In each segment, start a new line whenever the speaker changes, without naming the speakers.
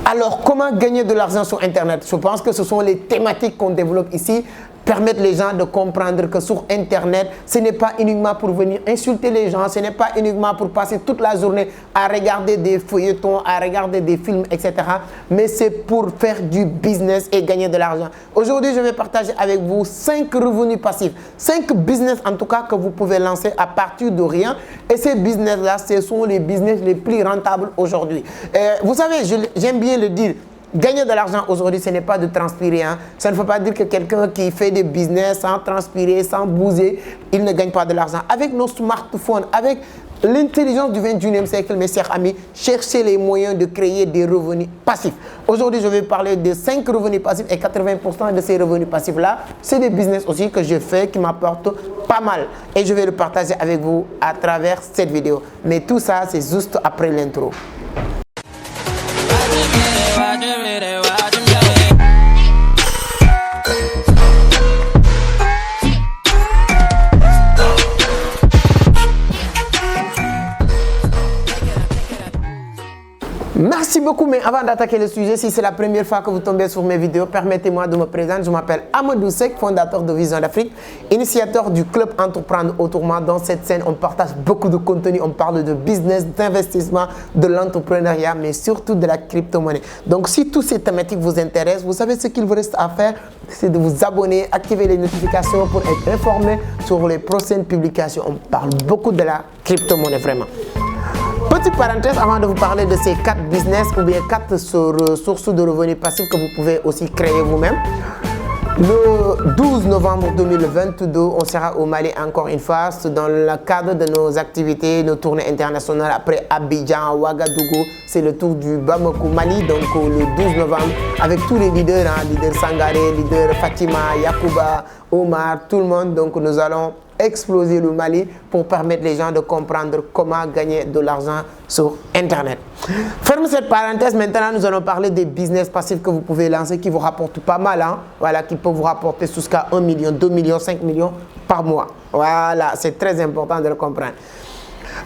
Alors, comment gagner de l'argent sur Internet? Je pense que ce sont les thématiques qu'on développe ici. Permettre les gens de comprendre que sur Internet, ce n'est pas uniquement pour venir insulter les gens, ce n'est pas uniquement pour passer toute la journée à regarder des feuilletons, à regarder des films, etc. Mais c'est pour faire du business et gagner de l'argent. Aujourd'hui, je vais partager avec vous 5 revenus passifs, 5 business en tout cas que vous pouvez lancer à partir de rien. Et ces business-là, ce sont les business les plus rentables aujourd'hui. Vous savez, j'aime bien le dire. Gagner de l'argent aujourd'hui, ce n'est pas de transpirer. Hein. Ça ne veut pas dire que quelqu'un qui fait des business sans transpirer, sans bouger, il ne gagne pas de l'argent. Avec nos smartphones, avec l'intelligence du 21e siècle, mes chers amis, cherchez les moyens de créer des revenus passifs. Aujourd'hui, je vais parler de 5 revenus passifs et 80% de ces revenus passifs-là, c'est des business aussi que je fais qui m'apportent pas mal. Et je vais le partager avec vous à travers cette vidéo. Mais tout ça, c'est juste après l'intro. Merci beaucoup, mais avant d'attaquer le sujet, si c'est la première fois que vous tombez sur mes vidéos, permettez-moi de me présenter. Je m'appelle Amadou Seck, fondateur de Vision d'Afrique, initiateur du club Entreprendre Autrement. Dans cette scène, on partage beaucoup de contenu, on parle de business, d'investissement, de l'entrepreneuriat, mais surtout de la crypto-monnaie. Donc, si toutes ces thématiques vous intéressent, vous savez ce qu'il vous reste à faire, c'est de vous abonner, activer les notifications pour être informé sur les prochaines publications. On parle beaucoup de la crypto-monnaie, vraiment. Petite parenthèse avant de vous parler de ces 4 business ou bien 4 sources de revenus passifs que vous pouvez aussi créer vous-même. Le 12 novembre 2022, on sera au Mali encore une fois dans le cadre de nos activités, nos tournées internationales après Abidjan, Ouagadougou. C'est le tour du Bamako Mali, donc le 12 novembre, avec tous les leaders, hein, leader Sangaré, leader Fatima, Yacouba, Omar, tout le monde. Donc nous allons exploser le Mali pour permettre les gens de comprendre comment gagner de l'argent sur Internet. Ferme cette parenthèse, maintenant nous allons parler des business passifs que vous pouvez lancer qui vous rapportent pas mal, hein? Voilà, qui peuvent vous rapporter jusqu'à 1 million, 2 millions, 5 millions par mois. Voilà, c'est très important de le comprendre.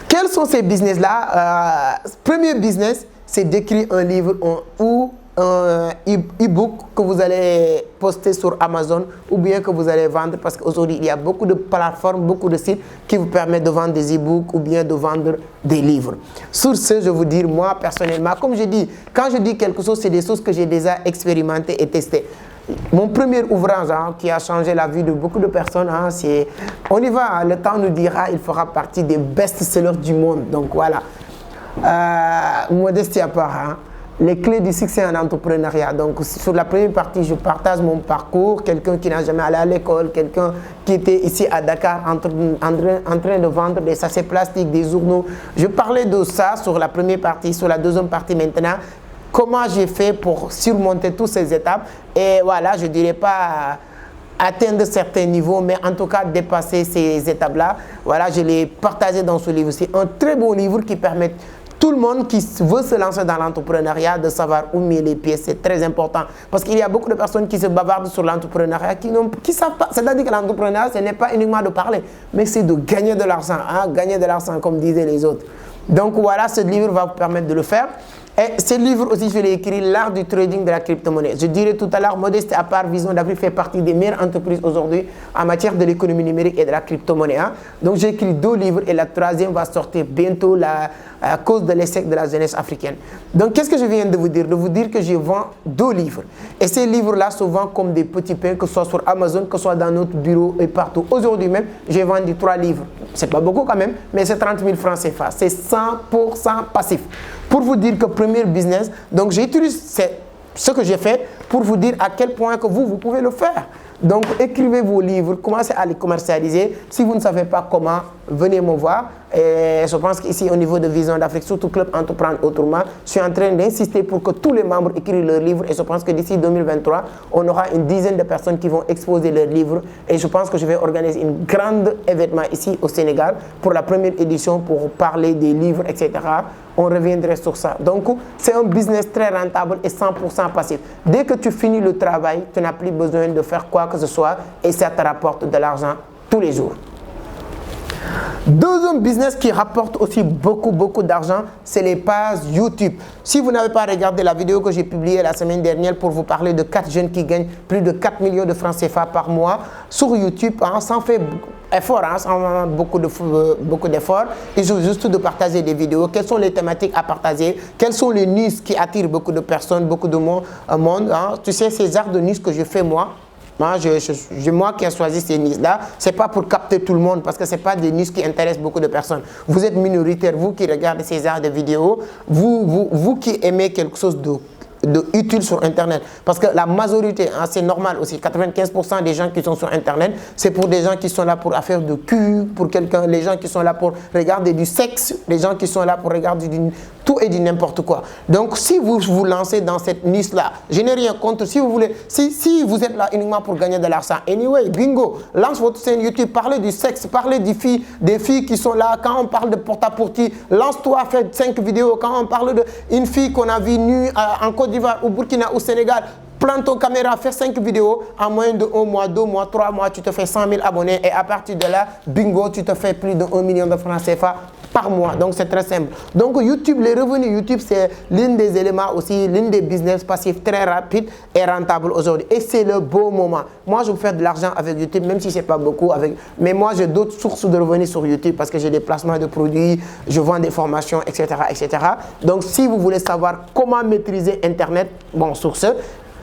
Quels sont ces business-là? Premier business, c'est d'écrire un livre ou un e-book que vous allez poster sur Amazon ou bien que vous allez vendre, parce qu'aujourd'hui il y a beaucoup de plateformes, beaucoup de sites qui vous permettent de vendre des e-books ou bien de vendre des livres. Sur ce, je vous dire, moi personnellement, comme je dis, quand je dis quelque chose, c'est des choses que j'ai déjà expérimentées et testées. Mon premier ouvrage, hein, qui a changé la vie de beaucoup de personnes, hein, c'est, on y va, hein, le temps nous dira, il fera partie des best-sellers du monde. Donc voilà, modestie à part, hein. Les clés du succès en entrepreneuriat. Donc, sur la première partie, je partage mon parcours. Quelqu'un qui n'a jamais allé à l'école, quelqu'un qui était ici à Dakar en train de vendre des sachets plastiques, des journaux. Je parlais de ça sur la première partie. Sur la deuxième partie maintenant, comment j'ai fait pour surmonter toutes ces étapes. Et voilà, je ne dirais pas atteindre certains niveaux, mais en tout cas dépasser ces étapes-là. Voilà, je l'ai partagé dans ce livre. C'est un très bon livre qui permet tout le monde qui veut se lancer dans l'entrepreneuriat de savoir où mettre les pieds. C'est très important parce qu'il y a beaucoup de personnes qui se bavardent sur l'entrepreneuriat qui ne savent pas. C'est-à-dire que l'entrepreneuriat, ce n'est pas uniquement de parler, mais c'est de gagner de l'argent, hein, gagner de l'argent comme disaient les autres. Donc voilà, ce livre va vous permettre de le faire. Et ce livre aussi, je l'ai écrit, l'art du trading de la crypto-monnaie. Je dirais tout à l'heure, modestie à part, Vision d'Afrique fait partie des meilleures entreprises aujourd'hui en matière de l'économie numérique et de la crypto-monnaie. Hein. Donc j'ai écrit 2 livres et la 3e va sortir bientôt, à cause de l'échec de la jeunesse africaine. Donc qu'est-ce que je viens de vous dire? De vous dire que je vends 2 livres. Et ces livres-là se vendent comme des petits pains, que ce soit sur Amazon, que ce soit dans notre bureau et partout. Aujourd'hui même, j'ai vendu 3 livres. C'est pas beaucoup quand même, mais c'est 30 000 francs CFA. C'est 100% passif. Pour vous dire que premier business, donc j'utilise ce que j'ai fait pour vous dire à quel point que vous pouvez le faire. Donc écrivez vos livres, commencez à les commercialiser. Si vous ne savez pas comment, venez me voir. Et je pense qu'ici au niveau de Vision d'Afrique, surtout Club Entreprendre Autrement, je suis en train d'insister pour que tous les membres écrivent leurs livres. Et je pense que d'ici 2023, on aura une dizaine de personnes qui vont exposer leurs livres. Et je pense que je vais organiser un grand événement ici au Sénégal pour la première édition pour parler des livres, etc. On reviendrait sur ça. Donc, c'est un business très rentable et 100% passif. Dès que tu finis le travail, tu n'as plus besoin de faire quoi que ce soit et ça te rapporte de l'argent tous les jours. Deuxième business qui rapporte aussi beaucoup d'argent, c'est les pages YouTube. Si vous n'avez pas regardé la vidéo que j'ai publiée la semaine dernière pour vous parler de 4 jeunes qui gagnent plus de 4 millions de francs CFA par mois sur YouTube, sans faire effort, sans beaucoup d'efforts, il suffit juste de partager des vidéos. Quelles sont les thématiques à partager? Quelles sont les news qui attirent beaucoup de personnes, beaucoup de monde? Tu sais, ces genres de news que je fais moi, moi qui ai choisi ces niches-là, ce n'est pas pour capter tout le monde parce que ce n'est pas des niches qui intéressent beaucoup de personnes. Vous êtes minoritaire, vous qui regardez ces genres de vidéos, vous qui aimez quelque chose de utile sur Internet. Parce que la majorité, c'est normal aussi, 95% des gens qui sont sur Internet, c'est pour des gens qui sont là pour affaire de cul, pour quelqu'un, les gens qui sont là pour regarder du sexe, les gens qui sont là pour regarder tout et du n'importe quoi. Donc, si vous vous lancez dans cette niche-là, je n'ai rien contre. Si vous voulez, si vous êtes là uniquement pour gagner de l'argent, anyway, bingo, lance votre chaîne YouTube, parlez du sexe, parlez des filles qui sont là. Quand on parle de porte-à-porte, lance-toi, fais 5 vidéos. Quand on parle d'une fille qu'on a vue nue en Côte d'Ivoire, au Burkina, au Sénégal, prends ton caméra, fais 5 vidéos, en moins de 1 mois, 2 mois, 3 mois, tu te fais 100 000 abonnés et à partir de là, bingo, tu te fais plus de 1 million de francs CFA par mois. Donc, c'est très simple. Donc, YouTube, les revenus YouTube, c'est l'un des éléments aussi, l'un des business passifs très rapides et rentables aujourd'hui. Et c'est le beau moment. Moi, je veux faire de l'argent avec YouTube, même si ce n'est pas beaucoup. Mais moi, j'ai d'autres sources de revenus sur YouTube parce que j'ai des placements de produits, je vends des formations, etc., etc. Donc, si vous voulez savoir comment maîtriser Internet, bon, sur ce,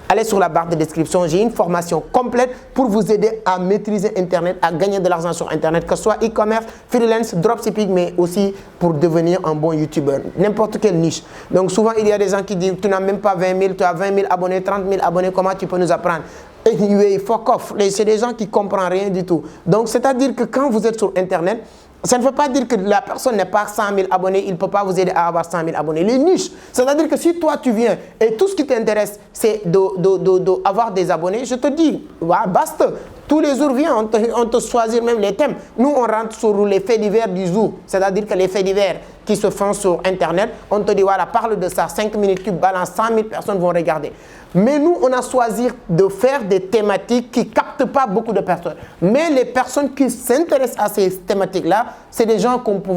allez sur la barre de description, j'ai une formation complète pour vous aider à maîtriser Internet, à gagner de l'argent sur Internet, que ce soit e-commerce, freelance, dropshipping, mais aussi pour devenir un bon YouTuber, n'importe quelle niche. Donc souvent, il y a des gens qui disent, tu n'as même pas 20 000, tu as 20 000 abonnés, 30 000 abonnés, comment tu peux nous apprendre? Anyway, fuck off, c'est des gens qui ne comprennent rien du tout. Donc c'est-à-dire que quand vous êtes sur Internet, ça ne veut pas dire que la personne n'est pas 100 000 abonnés, il ne peut pas vous aider à avoir 100 000 abonnés. Les niches, c'est-à-dire que si toi tu viens et tout ce qui t'intéresse, c'est d'avoir des abonnés, je te dis, basta. Tous les jours, viens, on te choisit même les thèmes. Nous, on rentre sur les faits divers du jour, c'est-à-dire que les faits divers qui se font sur Internet, on te dit, voilà, parle de ça, 5 minutes, tu balances, 100 000 personnes vont regarder. Mais nous, on a choisi de faire des thématiques qui ne captent pas beaucoup de personnes. Mais les personnes qui s'intéressent à ces thématiques-là, c'est des gens qu'on peut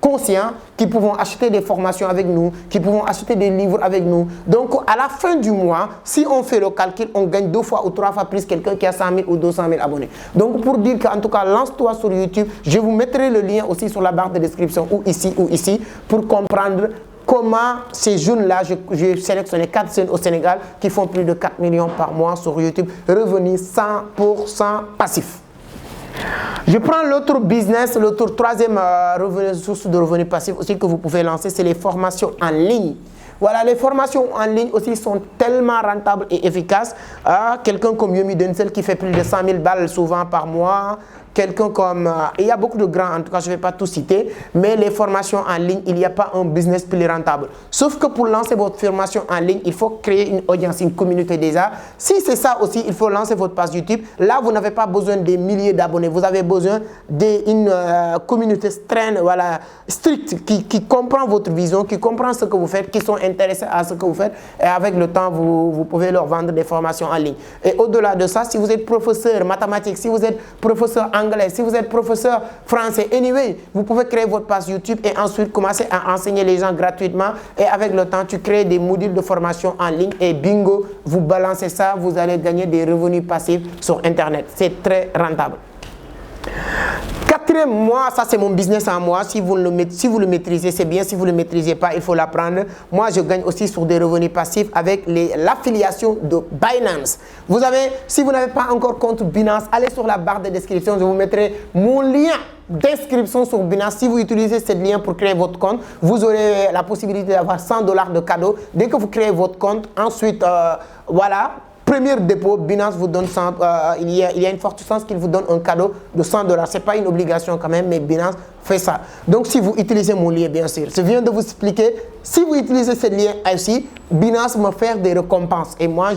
conscients, qui pouvons acheter des formations avec nous, qui pouvons acheter des livres avec nous. Donc, à la fin du mois, si on fait le calcul, on gagne 2 fois ou 3 fois plus quelqu'un qui a 100 000 ou 200 000 abonnés. Donc, pour dire qu'en tout cas, lance-toi sur YouTube. Je vous mettrai le lien aussi sur la barre de description ou ici, pour comprendre comment ces jeunes-là, j'ai sélectionné 4 jeunes au Sénégal qui font plus de 4 millions par mois sur YouTube, revenus 100% passifs. Je prends l'autre business, l'autre troisième source de revenus passifs aussi que vous pouvez lancer, c'est les formations en ligne. Voilà, les formations en ligne aussi sont tellement rentables et efficaces. Quelqu'un comme Yomi Denzel qui fait plus de 100 000 balles souvent par mois. Quelqu'un comme... il y a beaucoup de grands, en tout cas je ne vais pas tout citer, mais les formations en ligne, il n'y a pas un business plus rentable. Sauf que pour lancer votre formation en ligne, il faut créer une audience, une communauté déjà. Si c'est ça aussi, il faut lancer votre page YouTube. Là, vous n'avez pas besoin des milliers d'abonnés, vous avez besoin d'une communauté voilà, stricte qui comprend votre vision, qui comprend ce que vous faites, qui sont intéressés à ce que vous faites. Et avec le temps, vous pouvez leur vendre des formations en ligne. Et au-delà de ça, si vous êtes professeur mathématiques, si vous êtes professeur anglais, si vous êtes professeur français, anyway, vous pouvez créer votre page YouTube et ensuite commencer à enseigner les gens gratuitement. Et avec le temps, tu crées des modules de formation en ligne et bingo, vous balancez ça, vous allez gagner des revenus passifs sur Internet. C'est très rentable. Quatrième mois, ça c'est mon business à moi. Si vous le maîtrisez, c'est bien. Si vous ne le maîtrisez pas, il faut l'apprendre. Moi, je gagne aussi sur des revenus passifs avec l'affiliation de Binance. Si vous n'avez pas encore compte Binance, allez sur la barre de description. Je vous mettrai mon lien d'inscription sur Binance. Si vous utilisez ce lien pour créer votre compte, vous aurez la possibilité d'avoir 100 $ de cadeau. Dès que vous créez votre compte, ensuite, voilà. Premier dépôt, Binance vous donne 100, il y a une forte chance qu'il vous donne un cadeau de 100 $. Ce n'est pas une obligation quand même, mais Binance fait ça. Donc, si vous utilisez mon lien, bien sûr, je viens de vous expliquer, si vous utilisez ce lien aussi, Binance me fait des récompenses. Et moi,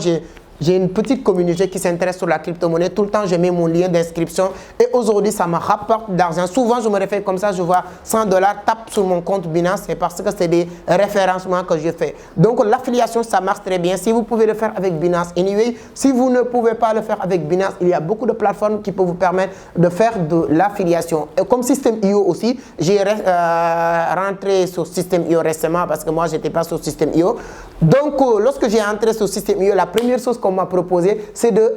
j'ai une petite communauté qui s'intéresse sur la crypto-monnaie. Tout le temps, je mets mon lien d'inscription et aujourd'hui, ça me rapporte de l'argent. Souvent, je me réfère comme ça, je vois $100, tape sur mon compte Binance, c'est parce que c'est des référencements que je fais. Donc, l'affiliation, ça marche très bien. Si vous pouvez le faire avec Binance, anyway, si vous ne pouvez pas le faire avec Binance, il y a beaucoup de plateformes qui peuvent vous permettre de faire de l'affiliation. Et comme System.io aussi, j'ai rentré sur System.io récemment parce que moi, je n'étais pas sur System.io. Donc, lorsque j'ai entré sur System.io, la première chose qu'on m'a proposé, c'est de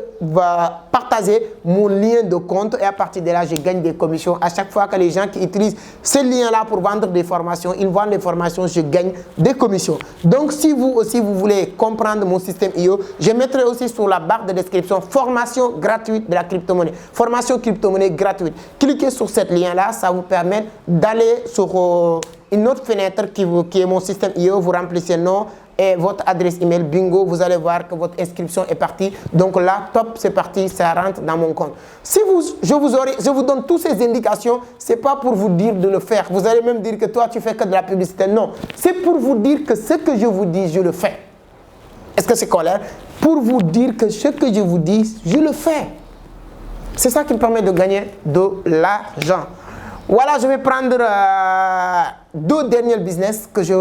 partager mon lien de compte et à partir de là, je gagne des commissions. À chaque fois que les gens qui utilisent ce lien-là pour vendre des formations, ils vendent des formations, je gagne des commissions. Donc, si vous aussi, vous voulez comprendre mon System.io, je mettrai aussi sur la barre de description formation gratuite de la crypto-monnaie. Formation crypto-monnaie gratuite. Cliquez sur ce lien-là, ça vous permet d'aller sur une autre fenêtre qui est mon System.io. Vous remplissez le nom et votre adresse email, bingo, vous allez voir que votre inscription est partie. Donc là, top, c'est parti, ça rentre dans mon compte. Si je vous donne toutes ces indications, ce n'est pas pour vous dire de le faire. Vous allez même dire que toi, tu fais que de la publicité. Non, c'est pour vous dire que ce que je vous dis, je le fais. Est-ce que c'est clair? Pour vous dire que ce que je vous dis, je le fais. C'est ça qui me permet de gagner de l'argent. Voilà, je vais prendre deux derniers business qui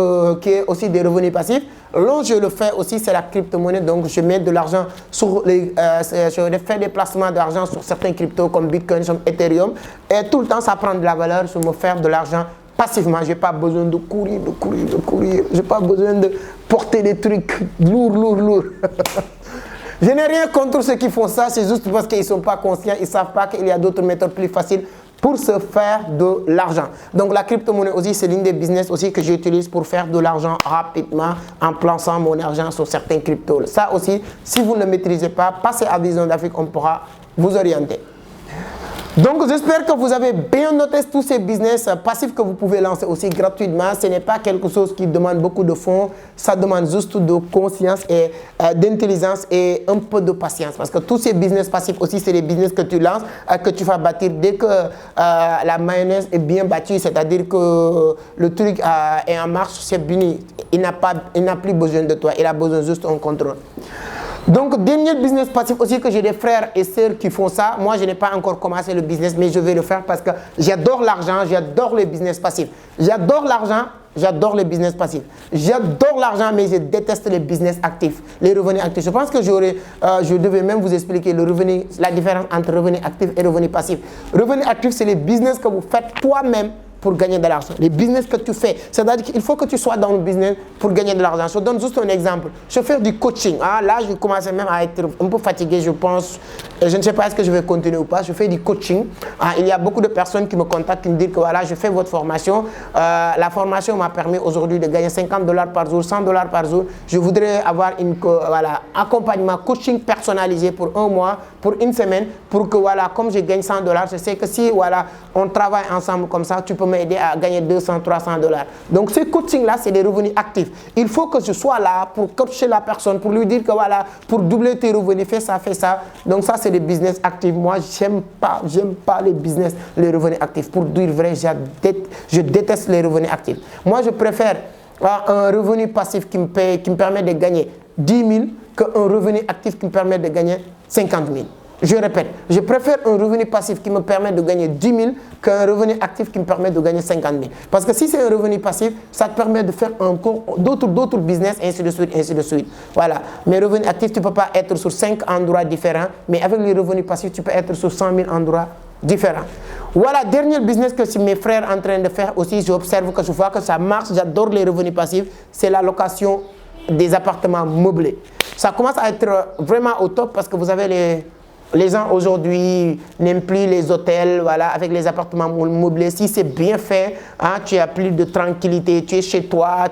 est aussi des revenus passifs. L'un, je le fais aussi, c'est la crypto-monnaie. Donc, je mets de l'argent sur je fais des placements d'argent sur certains cryptos comme Bitcoin, comme Ethereum. Et tout le temps, ça prend de la valeur. Je me fais de l'argent passivement. Je n'ai pas besoin de courir. Je n'ai pas besoin de porter des trucs lourds. Je n'ai rien contre ceux qui font ça. C'est juste parce qu'ils ne sont pas conscients. Ils ne savent pas qu'il y a d'autres méthodes plus faciles pour se faire de l'argent. Donc la crypto-monnaie aussi, c'est l'une des business aussi que j'utilise pour faire de l'argent rapidement en plaçant mon argent sur certains cryptos. Ça aussi, si vous ne maîtrisez pas, passez à Vision d'Afrique, on pourra vous orienter. Donc, j'espère que vous avez bien noté tous ces business passifs que vous pouvez lancer aussi gratuitement. Ce n'est pas quelque chose qui demande beaucoup de fonds. Ça demande juste de conscience et d'intelligence et un peu de patience. Parce que tous ces business passifs aussi, c'est des business que tu lances, que tu vas bâtir dès que la mayonnaise est bien battue. C'est-à-dire que le truc est en marche, c'est fini. Il n'a plus besoin de toi. Il a besoin juste d'un contrôle. Donc, dernier business passif aussi que j'ai des frères et sœurs qui font ça. Moi, je n'ai pas encore commencé le business, mais je vais le faire parce que j'adore l'argent, j'adore le business passif. J'adore l'argent, j'adore le business passif. J'adore l'argent, mais je déteste les business actifs, les revenus actifs. Je pense que je devais même vous expliquer la différence entre revenus actifs et revenus passifs. Revenus actifs, c'est les business que vous faites toi-même pour gagner de l'argent. Les business que tu fais, c'est-à-dire qu'il faut que tu sois dans le business pour gagner de l'argent. Je donne juste un exemple. Je fais du coaching. Là, je commence même à être un peu fatigué, je pense. Je ne sais pas est-ce que je vais continuer ou pas. Je fais du coaching. Il y a beaucoup de personnes qui me contactent, qui me disent que voilà, je fais votre formation. La formation m'a permis aujourd'hui de gagner $50 par jour, $100 par jour. Je voudrais avoir un accompagnement coaching personnalisé pour un mois, pour une semaine, pour que comme je gagne $100, je sais que si on travaille ensemble comme ça, tu peux m'aider à gagner $200, $300. Donc, ce coaching-là, c'est des revenus actifs. Il faut que je sois là pour coacher la personne, pour lui dire que pour doubler tes revenus, fais ça. Donc, ça, c'est des business actifs. Moi, j'aime pas les business, les revenus actifs. Pour dire vrai, je déteste les revenus actifs. Moi, je préfère un revenu passif qui me permet de gagner 10 000 qu'un revenu actif qui me permet de gagner 50 000. Je répète, je préfère un revenu passif qui me permet de gagner 10 000 qu'un revenu actif qui me permet de gagner 50 000. Parce que si c'est un revenu passif, ça te permet de faire encore d'autres business, ainsi de suite. Voilà. Mais revenus actifs, tu ne peux pas être sur 5 endroits différents. Mais avec les revenus passifs, tu peux être sur 100 000 endroits différents. Voilà, dernier business que mes frères sont en train de faire aussi, j'observe que je vois que ça marche, j'adore les revenus passifs, c'est la location des appartements meublés. Ça commence à être vraiment au top parce que vous avez les gens aujourd'hui n'aiment plus les hôtels, avec les appartements meublés. Si c'est bien fait, tu as plus de tranquillité, tu es chez toi,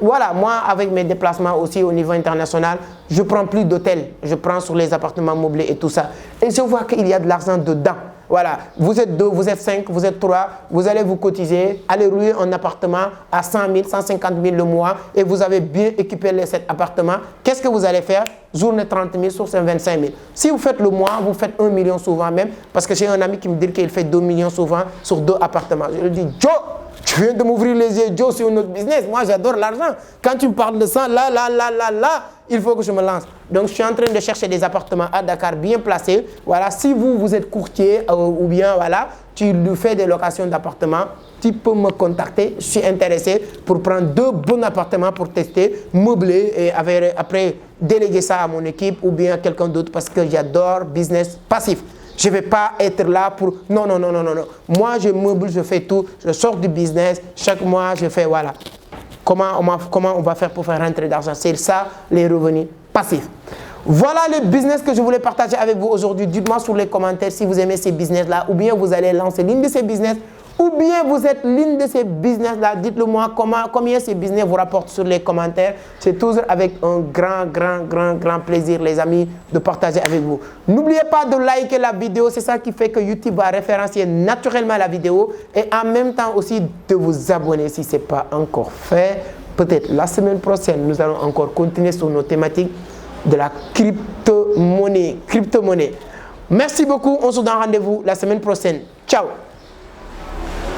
Voilà, moi, avec mes déplacements aussi au niveau international, je prends plus d'hôtels. Je prends sur les appartements meublés et tout ça. Et je vois qu'il y a de l'argent dedans. Voilà, vous êtes 2, vous êtes 5, vous êtes 3, vous allez vous cotiser, allez louer un appartement à 100 000, 150 000 le mois et vous avez bien équipé cet appartement. Qu'est-ce que vous allez faire? Journée 30 000 sur 25 000. Si vous faites le mois, vous faites 1 million souvent même, parce que j'ai un ami qui me dit qu'il fait 2 millions souvent sur 2 appartements. Je lui dis, Joe, Tu viens de m'ouvrir les yeux, Joe, sur notre business. Moi, j'adore l'argent. Quand tu me parles de ça, là, il faut que je me lance. Donc, je suis en train de chercher des appartements à Dakar bien placés. Voilà, si vous êtes courtier ou bien, voilà, tu fais des locations d'appartements, tu peux me contacter. Je suis intéressé pour prendre 2 bons appartements pour tester, meubler et après déléguer ça à mon équipe ou bien à quelqu'un d'autre parce que j'adore business passif. Je ne vais pas être là pour... Non. Moi, je meuble, je fais tout. Je sors du business. Chaque mois, je fais, voilà. Comment on va faire pour faire rentrer d'argent? C'est ça, les revenus passifs. Voilà le business que je voulais partager avec vous aujourd'hui. Dites-moi sur les commentaires si vous aimez ces business-là ou bien vous allez lancer l'une de ces business ou bien vous êtes l'une de ces business-là. Dites-le moi combien ces business vous rapportent sur les commentaires. C'est toujours avec un grand plaisir, les amis, de partager avec vous. N'oubliez pas de liker la vidéo. C'est ça qui fait que YouTube va référencer naturellement la vidéo et en même temps aussi de vous abonner si ce n'est pas encore fait. Peut-être la semaine prochaine, nous allons encore continuer sur nos thématiques de la crypto-monnaie. Merci beaucoup. On se donne rendez-vous la semaine prochaine. Ciao.